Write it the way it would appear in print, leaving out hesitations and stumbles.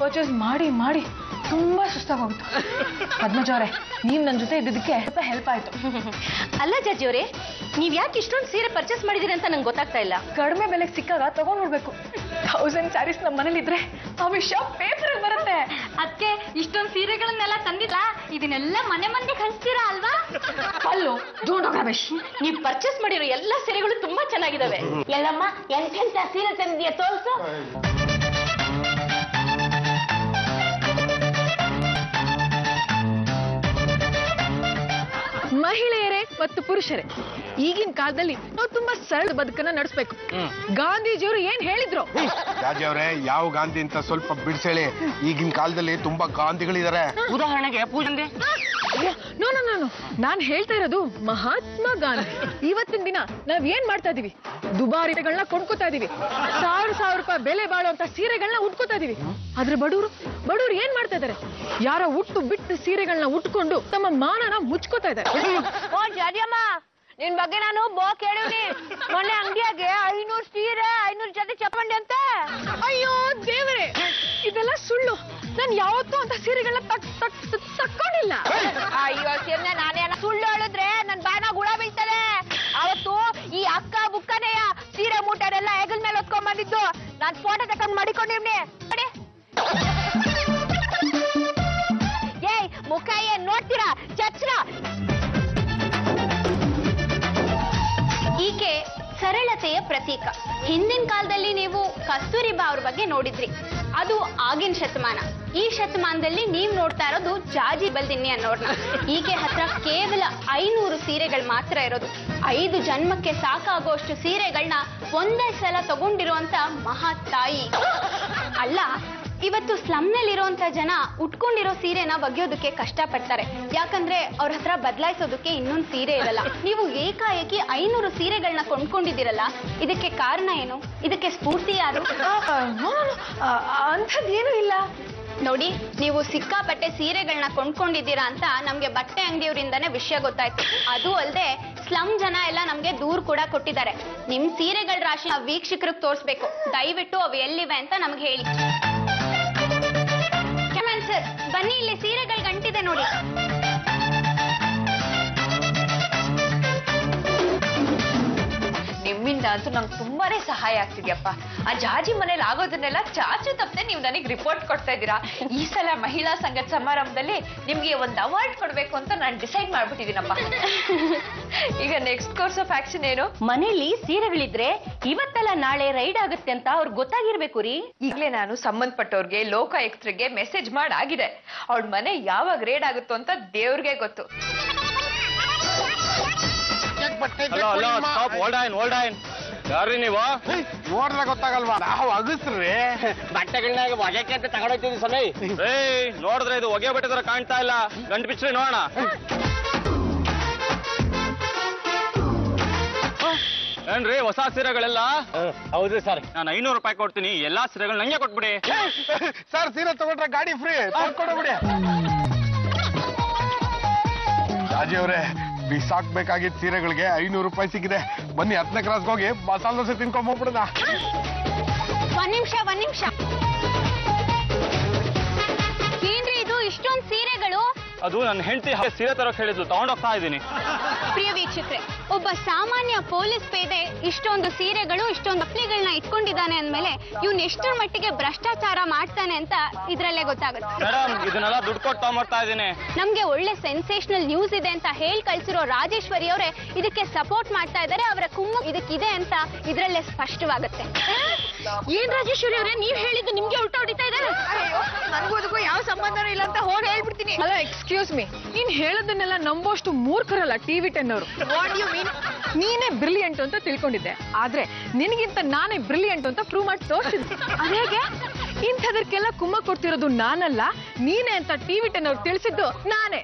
Purchase ಮಾಡಿ ಮಾಡಿ ತುಂಬಾ ಸುಸ್ತಾಗೋಗ್ತು. ಪದ್ಮಜ ಅವರೇ, ನೀವ್ ನನ್ನ ಜೊತೆ ಇದ್ದಿದ್ದಕ್ಕೆ ಸ್ವಲ್ಪ ಹೆಲ್ಪ್ ಆಯ್ತು. ಅಲ್ಲ ಜಡ್ಜಿ ಅವರೇ, ನೀವ್ ಯಾಕೆ ಇಷ್ಟೊಂದು ಸೀರೆ ಪರ್ಚೇಸ್ ಮಾಡಿದಿರಿ ಅಂತ ನಂಗೆ ಗೊತ್ತಾಗ್ತಾ ಇಲ್ಲ. ಕಡಿಮೆ ಬೆಲೆಗೆ ಸಿಕ್ಕಾಗ ತಗೊಂಡ್ಬಿಡ್ಬೇಕು. 1000 ಸ್ಯಾರೀಸ್ ನಮ್ಮ ಮನೇಲಿ ಇದ್ರೆ ಆ ವಿಷಯ ಪೇಪರ್ ಅಲ್ಲಿ ಬರುತ್ತೆ. ಅದಕ್ಕೆ ಇಷ್ಟೊಂದು ಸೀರೆಗಳನ್ನೆಲ್ಲ ತಂದಿಲ್ಲ, ಇದನ್ನೆಲ್ಲ ಮನೆ ಮಂದಿಗೆ ಹಂಚ್ತೀರಾ ಅಲ್ವಾ? ಅಲ್ಲೋ ಡೋಂಟ್ ರಮೇಶ್, ನೀವ್ ಪರ್ಚೇಸ್ ಮಾಡಿರೋ ಎಲ್ಲಾ ಸೀರೆಗಳು ತುಂಬಾ ಚೆನ್ನಾಗಿದಾವೆ. ಎಲ್ಲಮ್ಮ ಎಂತೆಂತ ಸೀರೆ ತಂದಿದ್ಯಾ ತೋರ್ಸು. ಮಹಿಳೆಯರೇ ಮತ್ತು ಪುರುಷರೇ, ಈಗಿನ ಕಾಲದಲ್ಲಿ ನಾವು ತುಂಬಾ ಸರಳ ಬದುಕನ್ನ ನಡೆಸಬೇಕು. ಗಾಂಧೀಜಿಯವರು ಏನ್ ಹೇಳಿದ್ರು? ರಾಜಿ ಅವರೇ, ಯಾವ ಗಾಂಧಿ ಅಂತ ಸ್ವಲ್ಪ ಬಿಡಿಸೇಳಿ. ಈಗಿನ ಕಾಲದಲ್ಲಿ ತುಂಬಾ ಗಾಂಧಿಗಳಿದ್ದಾರೆ. ಉದಾಹರಣೆಗೆ ಪೂಜೆ. ನೋ ನೋ ನೋ, ನಾನ್ ಹೇಳ್ತಾ ಇರೋದು ಮಹಾತ್ಮ ಗಾಂಧಿ. ಇವತ್ತಿನ ದಿನ ನಾವ್ ಏನ್ ಮಾಡ್ತಾ ಇದೀವಿ? ದುಬಾರಿಗಳನ್ನ ಕೊಂಡ್ಕೋತಾ ಇದೀವಿ. 1000 ರೂಪಾಯಿ ಬೆಲೆ ಬಾಳುವಂತ ಸೀರೆಗಳನ್ನ ಉಟ್ಕೋತಾ ಇದೀವಿ. ಆದ್ರೆ ಬಡವರು ಏನ್ ಮಾಡ್ತಾ ಇದಾರೆ? ಯಾರ ಉಟ್ಟು ಬಿಟ್ಟು ಸೀರೆಗಳನ್ನ ಉಟ್ಕೊಂಡು ತಮ್ಮ ಮಾನನ ಮುಚ್ಕೋತಾ ಇದ್ದಾರೆ. ಓ ಜಾರಿಯಮ್ಮ, ನಿನ್ ಬಗ್ಗೆ ನಾನು ಕೇಳಿವ್ನಿ. ಮೊನ್ನೆ ಅಂಗಡಿಯಾಗೆ 500 ಸೀರೆ 500 ಜೊತೆ ಚಪ್ಪಂಡಿ ಅಂತ. ಅಯ್ಯೋ ದೇವರೇ, ಇದೆಲ್ಲ ಸುಳ್ಳು. ನಾನು ಯಾವತ್ತೂ ಅಂತ ಸೀರೆಗಳನ್ನ ತಕ್ಕೊಂಡಿಲ್ಲ. ಅಯ್ಯೋ ಸೀರೆ, ನಾನೇನ ಸುಳ್ಳು ಹೇಳಿದ್ರೆ ನನ್ ಬಾನ ಗುಳ ಬೀಳ್ತಾರೆ. ಅವತ್ತು ಈ ಅಕ್ಕ ಬುಕ್ಕನೆಯ ಸೀರೆ ಮೂಟರೆಲ್ಲ ಹೆಗಲ್ ಮೇಲೆ ಹೊತ್ಕೊಂಡ್ ಬಂದಿದ್ದು. ನಾನ್ ಫೋಟೋ ತಕೊಂಡ್ ಮಾಡಿಕೊಂಡಿವ್ನಿ. ಏಯ್, ಮುಖ ಏನ್ ನೋಡ್ತೀರಾ? ಚಚ್ರ. ಈಕೆ ಸರಳತೆಯ ಪ್ರತೀಕ. ಹಿಂದಿನ ಕಾಲದಲ್ಲಿ ನೀವು ಕಸ್ತೂರಿಬಾ ಅವ್ರ ಬಗ್ಗೆ ನೋಡಿದ್ರಿ, ಅದು ಆಗಿನ ಶತಮಾನ. ಈ ಶತಮಾನದಲ್ಲಿ ನೀವ್ ನೋಡ್ತಾ ಇರೋದು ಜಾಜಿ ಬಲ್ದಿನ್ನಿ ಅನ್ನೋರ್ನ. ಈಕೆ ಹತ್ರ ಕೇವಲ 500 ಸೀರೆಗಳು ಮಾತ್ರ ಇರೋದು. 5 ಜನ್ಮಕ್ಕೆ ಸಾಕಾಗುವಷ್ಟು ಸೀರೆಗಳನ್ನ ಒಂದೇ ಸಲ ತಗೊಂಡಿರುವಂತ ಮಹಾ ತಾಯಿ. ಅಲ್ಲ, ಇವತ್ತು ಸ್ಲಮ್ನಲ್ಲಿರುವಂತ ಜನ ಉಟ್ಕೊಂಡಿರೋ ಸೀರೆನ ಒಗೆಯೋದಕ್ಕೆ ಕಷ್ಟ ಪಡ್ತಾರೆ. ಯಾಕಂದ್ರೆ ಅವ್ರ ಹತ್ರ ಬದಲಾಯಿಸೋದಕ್ಕೆ ಇನ್ನೊಂದು ಸೀರೆ ಇರಲ್ಲ. ನೀವು ಏಕಾಏಕಿ 500 ಸೀರೆಗಳನ್ನ ಕೊಂಡ್ಕೊಂಡಿದ್ದೀರಲ್ಲ, ಇದಕ್ಕೆ ಕಾರಣ ಏನು? ಇದಕ್ಕೆ ಸ್ಫೂರ್ತಿ ಯಾರು? ಅಂಥದ್ದೇನೂ ಇಲ್ಲ ನೋಡಿ, ನೀವು ಸಿಕ್ಕಾಪಟ್ಟೆ ಸೀರೆಗಳನ್ನ ಕೊಂಡ್ಕೊಂಡಿದ್ದೀರಾ ಅಂತ ನಮ್ಗೆ ಬಟ್ಟೆ ಅಂಗಡಿಯವರಿಂದಾನೇ ವಿಷಯ ಗೊತ್ತಾಯ್ತು. ಅದು ಅಲ್ಲದೆ ಸ್ಲಮ್ ಜನ ಎಲ್ಲ ನಮ್ಗೆ ದೂರ್ ಕೂಡ ಕೊಟ್ಟಿದ್ದಾರೆ. ನಿಮ್ ಸೀರೆಗಳ ರಾಶಿ ವೀಕ್ಷಕರಿಗೆ ತೋರಿಸ್ಬೇಕು. ದಯವಿಟ್ಟು ಅವು ಎಲ್ಲಿವೆ ಅಂತ ನಮ್ಗೆ ಹೇಳಿ. ಸರ್, ಬನ್ನಿ, ಇಲ್ಲಿ ಸೀರೆಗಳು ಗಂಟಿದೆ ನೋಡಿ. ನಿಮ್ಮಿಂದ ಅಂತೂ ನಂಗೆ ತುಂಬಾನೇ ಸಹಾಯ ಆಗ್ತಿದ್ಯಪ್ಪ. ಆ ಜಾಜಿ ಮನೇಲಿ ಆಗೋದನ್ನೆಲ್ಲ ಚಾಚು ತಪ್ಪದೆ ನೀವು ನನಗೆ ರಿಪೋರ್ಟ್ ಕೊಡ್ತಾ ಇದ್ದೀರಾ. ಈ ಸಲ ಮಹಿಳಾ ಸಂಘದ ಸಮಾರಂಭದಲ್ಲಿ ನಿಮ್ಗೆ ಒಂದು ಅವಾರ್ಡ್ ಕೊಡ್ಬೇಕು ಅಂತ ನಾನು ಡಿಸೈಡ್ ಮಾಡ್ಬಿಟ್ಟಿದ್ದೀನಪ್ಪ. ಈಗ ನೆಕ್ಸ್ಟ್ ಕೋರ್ಸ್ ಆಫ್ ಆಕ್ಷನ್ ಏನು? ಮನೇಲಿ ಸೀರೆಗಳಿದ್ರೆ ಇವತ್ತೆಲ್ಲ ನಾಳೆ ರೈಡ್ ಆಗುತ್ತೆ ಅಂತ ಅವ್ರಿಗೆ ಗೊತ್ತಾಗಿರ್ಬೇಕು ರೀ. ಈಗಲೇ ನಾನು ಸಂಬಂಧಪಟ್ಟವ್ರಿಗೆ, ಲೋಕಾಯುಕ್ತರಿಗೆ ಮೆಸೇಜ್ ಮಾಡಾಗಿದೆ. ಅವಳ ಮನೆ ಯಾವಾಗ ರೇಡ್ ಆಗುತ್ತೋ ಅಂತ ದೇವ್ರಿಗೆ ಗೊತ್ತು. ಯಾರ್ರಿ ನೀವು? ನೋಡ್ದಾಗ ಗೊತ್ತಾಗಲ್ವಾ? ನಾವು ಅಗಸ್ರಿ ಬಟ್ಟೆಗಳನ್ನ ಒಗೆಕೆ ಅಂತ ತಗೊಂಡೋಗ್ತಿದ್ವಿ ಸಮಯ. ನೋಡಿದ್ರೆ ಇದು ಒಗೆ ಬಟ್ಟೆ ತರ ಕಾಣ್ತಾ ಇಲ್ಲ. ಗಂಟು ಬಿಚ್ಚ್ರಿ ನೋಡೋಣ. ಏನ್ರಿ ಹೊಸ ಸೀರೆಗಳೆಲ್ಲ? ಹೌದು ಸರ್. ನಾನು 500 ರೂಪಾಯಿ ಕೊಡ್ತೀನಿ, ಎಲ್ಲಾ ಸೀರೆಗಳು ನಂಗೆ ಕೊಟ್ಬಿಡಿ. ಸರ್, ಸೀರೆ ತಗೊಂಡ್ರೆ ಗಾಡಿ ಫ್ರೀ, ಕೊಡ್ಬಿಡಿ. ರಾಜಿ ಅವರೇ, ಬಿಸಾಕ್ಬೇಕಾಗಿದ್ದ ಸೀರೆಗಳಿಗೆ 500 ರೂಪಾಯಿ ಸಿಕ್ಕಿದೆ. ಬನ್ನಿ, 10ನೇ ಕ್ರಾಸ್ಗೆ ಹೋಗಿ ಮಸಾಲೆ ದೋಸೆ ತಿನ್ಕೊಂಡ್ ಹೋಗ್ಬಿಡೋಣ. ಒಂದ್ ನಿಮಿಷ. ಏನ್ರಿ ಇದು ಇಷ್ಟೊಂದು ಸೀರೆಗಳು? ಅದು ನನ್ನ ಹೆಂಡತಿ ಸೀರೆ ತರೋಕ್ ಹೇಳಿದ್ಲು, ತಗೊಂಡೋಗ್ತಾ ಇದ್ದೀನಿ. ಪ್ರಿಯ ವೀಕ್ಷಕರೇ, ಒಬ್ಬ ಸಾಮಾನ್ಯ ಪೊಲೀಸ್ ಪೇದೆ ಇಷ್ಟೊಂದು ಸೀರೆಗಳು, ಇಷ್ಟೊಂದು ಬಟ್ಟೆಗಳನ್ನ ಇಟ್ಕೊಂಡಿದ್ದಾನೆ ಅಂದ್ಮೇಲೆ ಇವ್ನು ಎಷ್ಟರ ಮಟ್ಟಿಗೆ ಭ್ರಷ್ಟಾಚಾರ ಮಾಡ್ತಾನೆ ಅಂತ ಇದ್ರಲ್ಲೇ ಗೊತ್ತಾಗುತ್ತೆ. ಮೇಡಮ್, ಇದನ್ನೆಲ್ಲ ದುಡ್ಡು ಕೊಟ್ಟು ತಗೊಂಡ್ಬರ್ತಾ ಇದ್ದೀನಿ. ನಮ್ಗೆ ಒಳ್ಳೆ ಸೆನ್ಸೇಷನಲ್ ನ್ಯೂಸ್ ಇದೆ ಅಂತ ಹೇಳಿ ಕಳ್ಸಿರೋ ರಾಜೇಶ್ವರಿ ಅವರೇ ಇದಕ್ಕೆ ಸಪೋರ್ಟ್ ಮಾಡ್ತಾ ಇದ್ದಾರೆ. ಅವರ ಕುಮ್ಮು ಇದಕ್ಕಿದೆ ಅಂತ ಇದ್ರಲ್ಲೇ ಸ್ಪಷ್ಟವಾಗುತ್ತೆ. ಏನ್ ರಾಜೇಶ್ವರಿ ಅವರೇ, ನೀವ್ ಹೇಳಿದ್ದು ನಿಮ್ಗೆ ಉಲ್ಟಾ ಹೊಡಿತಾ ಇದ್ದಾರೆ? ನನಗೂ ಅದಕ್ಕೂ ಯಾವ ಸಂಬಂಧನೂ ಇಲ್ಲ ಅಂತ ಹೋಗಿ ಹೇಳ್ಬಿಡ್ತೀನಿ. ಅಲ್ಲ, ಎಕ್ಸ್ಕ್ಯೂಸ್ ಮೀ, ನೀನ್ ಹೇಳೋದನ್ನೆಲ್ಲ ನಂಬೋಷ್ಟು ಮೂರ್ಖರಲ್ಲ TV 10 ಅವರು. What you mean? ನೀನೇ ಬ್ರಿಲಿಯಂಟ್ ಅಂತ ತಿಳ್ಕೊಂಡಿದ್ದೆ, ಆದ್ರೆ ನಿನಗಿಂತ ನಾನೇ ಬ್ರಿಲಿಯಂಟ್ ಅಂತ ಪ್ರೂವ್ ಮಾಡಿ ತೋರಿಸಿದ್ದೆ. ಅದೇಗೆ? ಇಂಥದಕ್ಕೆಲ್ಲ ಕುಮ್ಮ ಕೊಡ್ತಿರೋದು ನಾನಲ್ಲ, ನೀನೇ ಅಂತ TV 10 ಅವ್ರು ತಿಳಿಸಿದ್ದು ನಾನೇ.